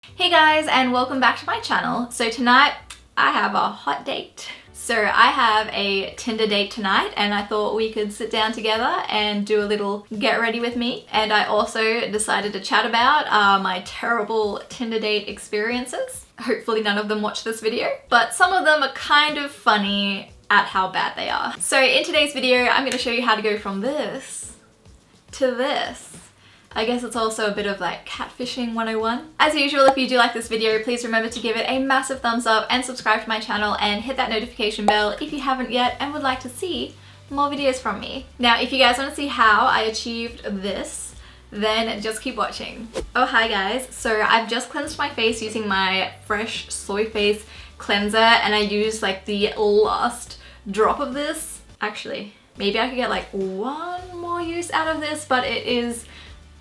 Hey guys, and welcome back to my channel. So tonight I have a hot date. So I have a Tinder date tonight and I thought we could sit down together and do a little get ready with me. And I also decided to chat about my terrible Tinder date experiences. Hopefully none of them watch this video, but some of them are kind of funny at how bad they are. So in today's video, I'm going to show you how to go from this to this. I guess it's also a bit of like catfishing 101. As usual, if you do like this video, please remember to give it a massive thumbs up and subscribe to my channel and hit that notification bell if you haven't yet and would like to see more videos from me. Now, if you guys want to see how I achieved this, then just keep watching. Oh, hi guys. So I've just cleansed my face using my Fresh Soy Face cleanser and I used like the last drop of this. Actually, maybe I could get like one more use out of this, but it is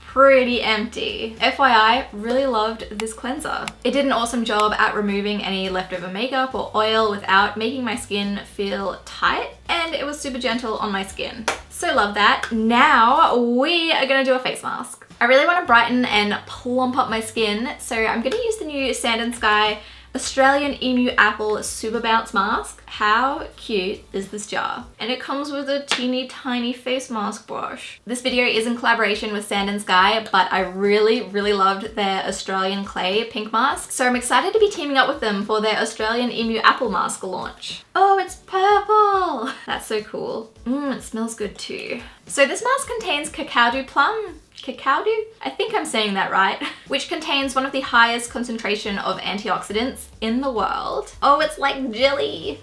pretty empty. FYI, really loved this cleanser. It did an awesome job at removing any leftover makeup or oil without making my skin feel tight, and it was super gentle on my skin. So love that. Now we are gonna do a face mask. I really want to brighten and plump up my skin, so I'm gonna use the new Sand & Sky Australian Emu Apple Super Bounce Mask. How cute is this jar? And it comes with a teeny tiny face mask brush. This video is in collaboration with Sand & Sky, but I really loved their Australian Clay pink mask. So I'm excited to be teaming up with them for their Australian Emu Apple mask launch. Oh, it's purple! That's so cool. It smells good too. So this mask contains cacao plum. Cacao? I think I'm saying that right. Which contains one of the highest concentration of antioxidants in the world. Oh, it's like jelly.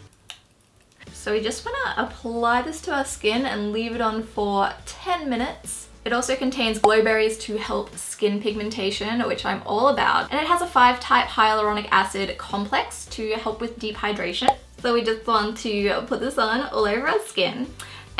So we just want to apply this to our skin and leave it on for 10 minutes. It also contains glowberries to help skin pigmentation, which I'm all about. And it has a 5-type hyaluronic acid complex to help with deep hydration. So we just want to put this on all over our skin.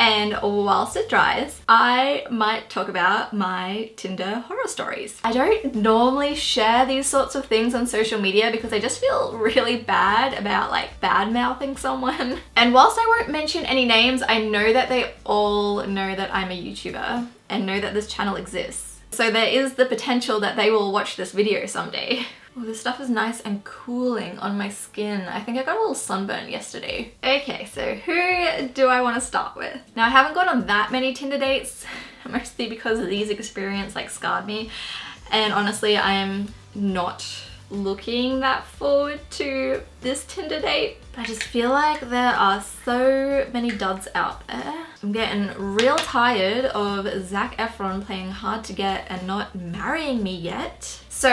And whilst it dries, I might talk about my Tinder horror stories. I don't normally share these sorts of things on social media because I just feel really bad about like bad-mouthing someone. And whilst I won't mention any names, I know that they all know that I'm a YouTuber and know that this channel exists. So there is the potential that they will watch this video someday. Oh, this stuff is nice and cooling on my skin. I think I got a little sunburn yesterday. Okay, so who do I want to start with? Now, I haven't gone on that many Tinder dates, mostly because these experiences like scarred me. And honestly, I am not looking that forward to this Tinder date. I just feel like there are so many duds out there. I'm getting real tired of Zac Efron playing hard to get and not marrying me yet. So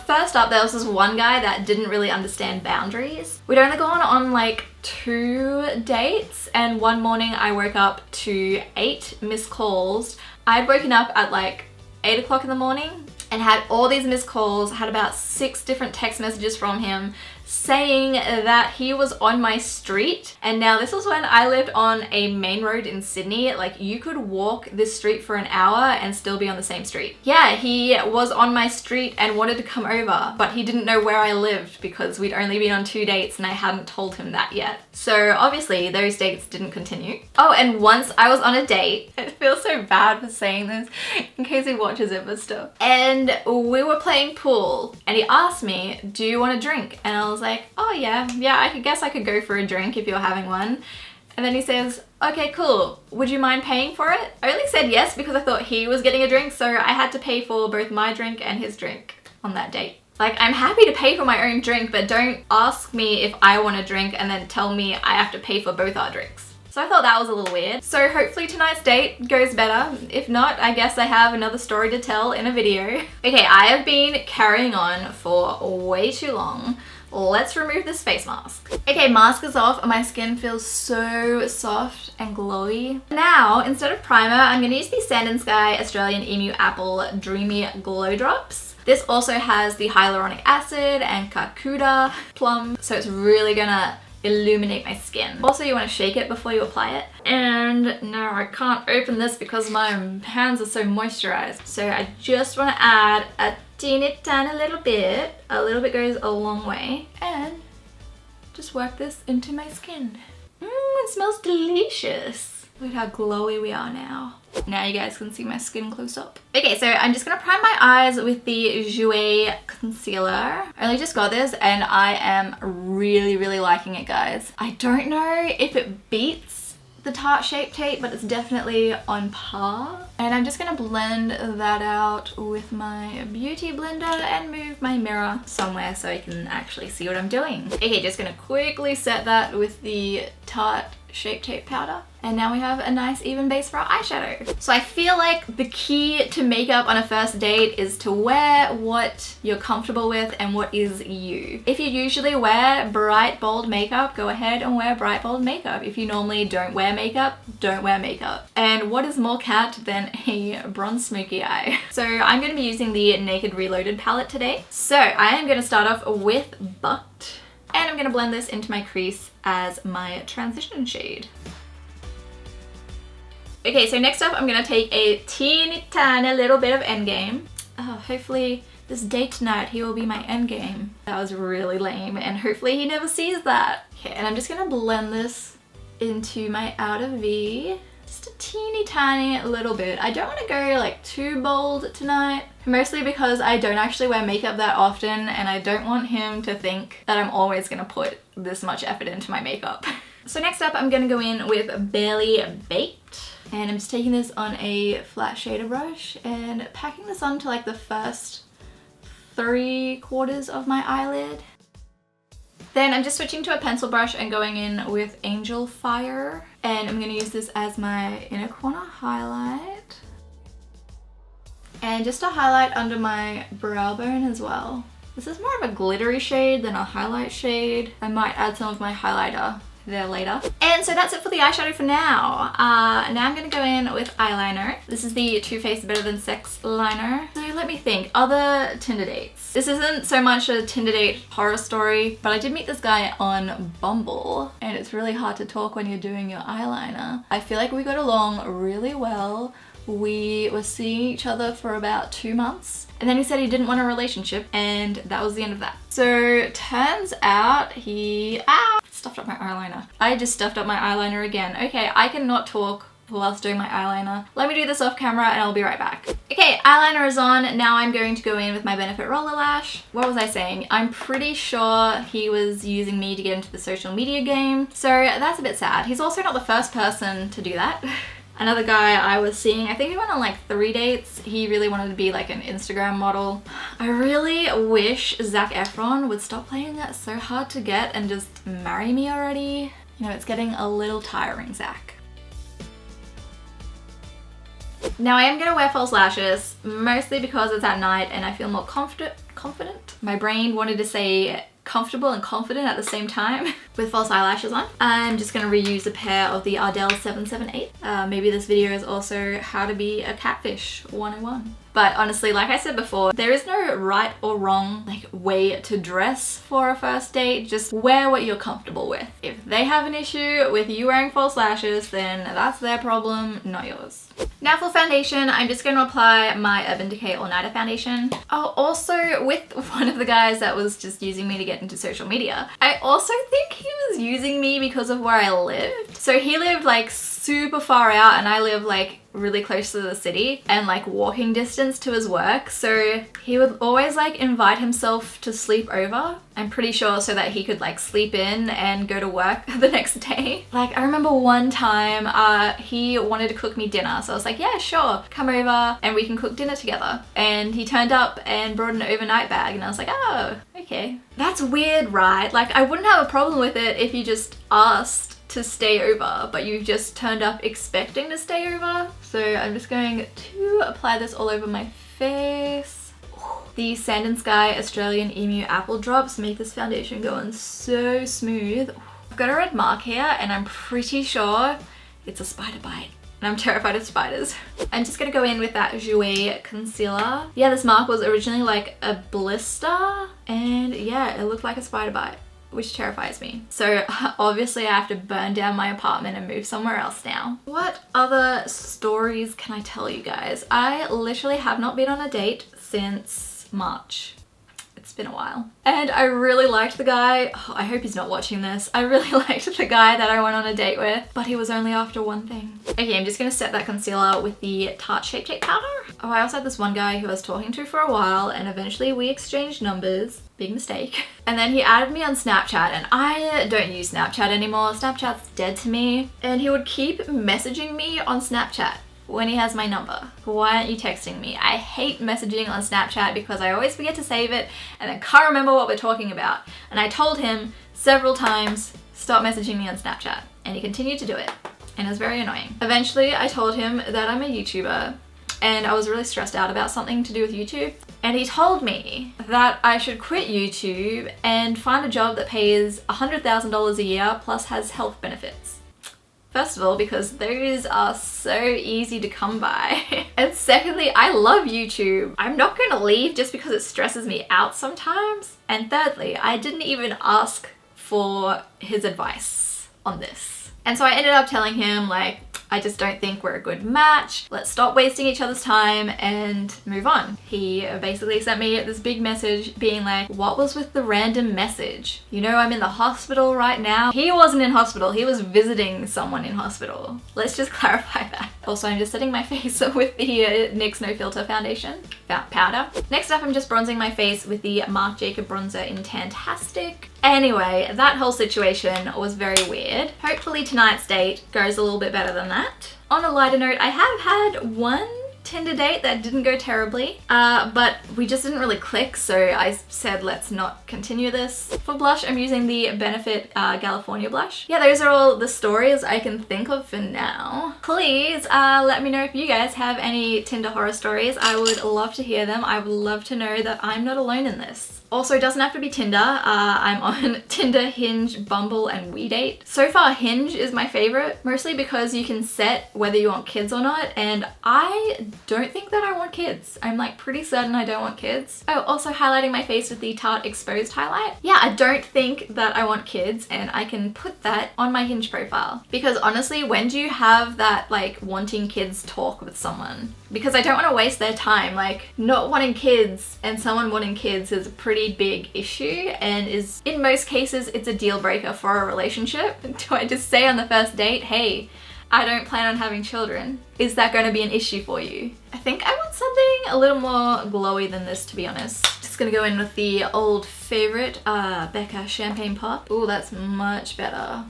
first up, there was this one guy that didn't really understand boundaries. We'd only gone on like 2 dates and one morning I woke up to 8 missed calls. I'd woken up at like 8 o'clock in the morning and had all these missed calls, had about 6 different text messages from him saying that he was on my street. And now this was when I lived on a main road in Sydney. Like you could walk this street for an hour and still be on the same street. Yeah, he was on my street and wanted to come over, but he didn't know where I lived because we'd only been on 2 dates and I hadn't told him that yet. So obviously those dates didn't continue. Oh, and once I was on a date, it feels so bad for saying this in case he watches it, but still. And we were playing pool and he asked me, do you want a drink? And I was like, oh yeah, I guess I could go for a drink if you're having one. And then he says, okay, cool. Would you mind paying for it? I only said yes because I thought he was getting a drink, so I had to pay for both my drink and his drink on that date. Like, I'm happy to pay for my own drink, but don't ask me if I want a drink and then tell me I have to pay for both our drinks. So I thought that was a little weird. So hopefully tonight's date goes better. If not, I guess I have another story to tell in a video. Okay, I have been carrying on for way too long. Let's remove this face mask. Okay, mask is off and my skin feels so soft and glowy. Now, instead of primer, I'm gonna use the Sand & Sky Australian Emu Apple Dreamy Glow Drops. This also has the hyaluronic acid and Kakuda plum, so it's really gonna illuminate my skin. Also, you want to shake it before you apply it. And no, I can't open this because my hands are so moisturized. So I just want to add a teeny tiny little bit. A little bit goes a long way. And just work this into my skin. It smells delicious. Look at how glowy we are now. Now you guys can see my skin close up. Okay, so I'm just gonna prime my eyes with the Jouer concealer. I only just got this and I am really, really liking it, guys. I don't know if it beats the Tarte Shape Tape, but it's definitely on par. And I'm just gonna blend that out with my beauty blender and move my mirror somewhere so I can actually see what I'm doing. Okay, just gonna quickly set that with the Tarte Shape Tape powder. And now we have a nice even base for our eyeshadow. So I feel like the key to makeup on a first date is to wear what you're comfortable with and what is you. If you usually wear bright, bold makeup, go ahead and wear bright, bold makeup. If you normally don't wear makeup, don't wear makeup. And what is more cat than a bronze smoky eye? So I'm gonna be using the Naked Reloaded palette today. So I am gonna start off with Bucked. And I'm gonna blend this into my crease as my transition shade. Okay, so next up I'm gonna take a teeny tiny little bit of Endgame. Oh, hopefully this date tonight he will be my Endgame. That was really lame and hopefully he never sees that. Okay, and I'm just gonna blend this into my outer V. Just a teeny tiny little bit. I don't want to go like too bold tonight, mostly because I don't actually wear makeup that often and I don't want him to think that I'm always gonna put this much effort into my makeup. So next up I'm gonna go in with Barely Baked. And I'm just taking this on a flat shader brush and packing this onto like the first 3/4 of my eyelid. Then I'm just switching to a pencil brush and going in with Angel Fire. And I'm going to use this as my inner corner highlight. And just a highlight under my brow bone as well. This is more of a glittery shade than a highlight shade. I might add some of my highlighter there later. And so that's it for the eyeshadow for now. Now I'm gonna go in with eyeliner. This is the Too Faced Better Than Sex liner. So let me think, other Tinder dates. This isn't so much a Tinder date horror story, but I did meet this guy on Bumble and it's really hard to talk when you're doing your eyeliner. I feel like we got along really well. We were seeing each other for about 2 months. And then he said he didn't want a relationship and that was the end of that. So turns out he stuffed up my eyeliner. I just stuffed up my eyeliner again. Okay, I cannot talk whilst doing my eyeliner. Let me do this off camera and I'll be right back. Okay, eyeliner is on. Now I'm going to go in with my Benefit Roller Lash. What was I saying? I'm pretty sure he was using me to get into the social media game. So that's a bit sad. He's also not the first person to do that. Another guy I was seeing, I think we went on like 3 dates. He really wanted to be like an Instagram model. I really wish Zac Efron would stop playing that so hard to get and just marry me already. You know, it's getting a little tiring, Zac. Now I am gonna wear false lashes, mostly because it's at night and I feel more confident. My brain wanted to say comfortable and confident at the same time with false eyelashes on. I'm just gonna reuse a pair of the Ardell 778. Maybe this video is also how to be a catfish 101. But honestly, like I said before, there is no right or wrong like way to dress for a first date. Just wear what you're comfortable with. If they have an issue with you wearing false lashes, then that's their problem, not yours. Now for foundation, I'm just going to apply my Urban Decay All Nighter foundation. Oh, also with one of the guys that was just using me to get into social media, I also think he was using me because of where I lived. So he lived like super far out and I live like really close to the city and like walking distance to his work. So he would always like invite himself to sleep over, I'm pretty sure, so that he could like sleep in and go to work the next day. Like I remember one time he wanted to cook me dinner. So I was like, yeah, sure, come over and we can cook dinner together. And he turned up and brought an overnight bag and I was like, oh, okay. That's weird, right? Like I wouldn't have a problem with it if you just asked to stay over, but you just turned up expecting to stay over. So I'm just going to apply this all over my face. The Sand and Sky Australian Emu Apple Drops make this foundation go on so smooth. I've got a red mark here and I'm pretty sure it's a spider bite. And I'm terrified of spiders. I'm just gonna go in with that Jouer concealer. Yeah, this mark was originally like a blister and yeah, it looked like a spider bite, which terrifies me. So obviously I have to burn down my apartment and move somewhere else now. What other stories can I tell you guys? I literally have not been on a date since March. It's been a while. And I really liked the guy. Oh, I hope he's not watching this. I really liked the guy that I went on a date with, but he was only after one thing. Okay, I'm just gonna set that concealer with the Tarte Shape Tape powder. Oh, I also had this one guy who I was talking to for a while, and eventually we exchanged numbers. Big mistake. And then he added me on Snapchat, and I don't use Snapchat anymore. Snapchat's dead to me. And he would keep messaging me on Snapchat when he has my number. Why aren't you texting me? I hate messaging on Snapchat because I always forget to save it and then can't remember what we're talking about. And I told him several times, stop messaging me on Snapchat. And he continued to do it. And it was very annoying. Eventually, I told him that I'm a YouTuber and I was really stressed out about something to do with YouTube. And he told me that I should quit YouTube and find a job that pays $100,000 a year plus has health benefits. First of all, because those are so easy to come by. And secondly, I love YouTube. I'm not gonna leave just because it stresses me out sometimes. And thirdly, I didn't even ask for his advice on this. And so I ended up telling him, like, I just don't think we're a good match. Let's stop wasting each other's time and move on. He basically sent me this big message being like, what was with the random message? You know, I'm in the hospital right now. He wasn't in hospital. He was visiting someone in hospital. Let's just clarify that. Also, I'm just setting my face with the NYX No Filter foundation powder. Next up, I'm just bronzing my face with the Marc Jacob bronzer in Tantastic. Anyway, that whole situation was very weird. Hopefully tonight's date goes a little bit better than that. On a lighter note, I have had one Tinder date that didn't go terribly, but we just didn't really click, so I said let's not continue this. For blush, I'm using the Benefit California blush. Yeah, those are all the stories I can think of for now. Please let me know if you guys have any Tinder horror stories. I would love to hear them. I would love to know that I'm not alone in this. Also, it doesn't have to be Tinder. I'm on Tinder, Hinge, Bumble, and WeDate. So far, Hinge is my favorite, mostly because you can set whether you want kids or not, and I don't think that I want kids. I'm like pretty certain I don't want kids. Oh, also highlighting my face with the Tarte Exposed highlight. Yeah, I don't think that I want kids, and I can put that on my Hinge profile. Because honestly, when do you have that like wanting kids talk with someone? Because I don't want to waste their time. Like, not wanting kids and someone wanting kids is a pretty big issue, and is, in most cases, it's a deal breaker for a relationship. Do I just say on the first date, hey, I don't plan on having children? Is that going to be an issue for you? I think I want something a little more glowy than this, to be honest. Just gonna go in with the old favorite, Becca Champagne Pop. Ooh, that's much better.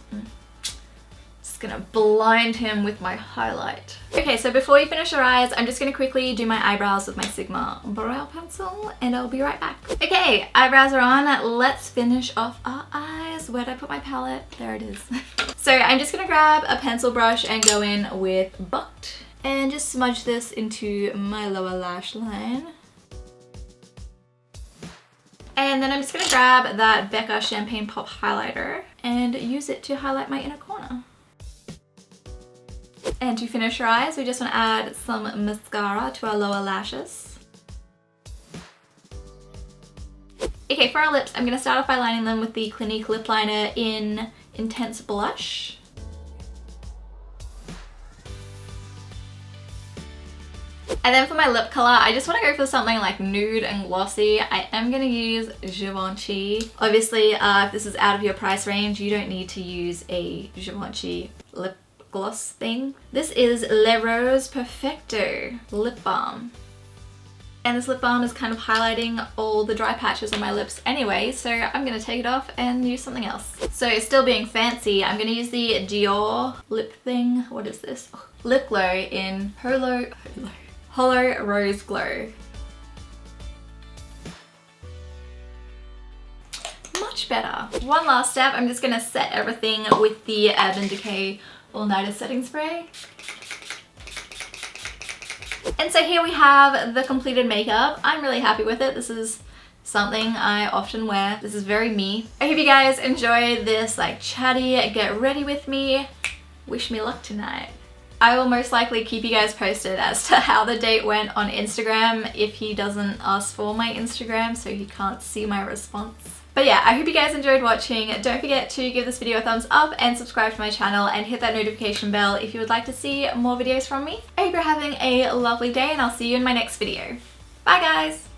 Gonna blind him with my highlight. Okay, so before you finish your eyes, I'm just gonna quickly do my eyebrows with my Sigma brow pencil, and I'll be right back. Okay, eyebrows are on. Let's finish off our eyes. Where'd I put my palette? There it is. So I'm just gonna grab a pencil brush and go in with Bucked and just smudge this into my lower lash line. And then I'm just gonna grab that Becca Champagne Pop highlighter and use it to highlight my inner corner. And to finish your eyes, we just want to add some mascara to our lower lashes. Okay, for our lips, I'm going to start off by lining them with the Clinique lip liner in Intense Blush. And then for my lip color, I just want to go for something like nude and glossy. I am going to use Givenchy. Obviously, if this is out of your price range, you don't need to use a Givenchy lip gloss thing. This is Le Rose Perfecto lip balm. And this lip balm is kind of highlighting all the dry patches on my lips anyway, so I'm gonna take it off and use something else. So still being fancy, I'm gonna use the Dior lip thing. What is this? Oh, Lip Glow in Holo Rose Glow. Much better. One last step, I'm just gonna set everything with the Urban Decay All Nighter Setting Spray. And so here we have the completed makeup. I'm really happy with it. This is something I often wear. This is very me. I hope you guys enjoyed this like chatty get ready with me. Wish me luck tonight. I will most likely keep you guys posted as to how the date went on Instagram if he doesn't ask for my Instagram, so he can't see my response. But yeah, I hope you guys enjoyed watching. Don't forget to give this video a thumbs up and subscribe to my channel and hit that notification bell if you would like to see more videos from me. I hope you're having a lovely day, and I'll see you in my next video. Bye guys!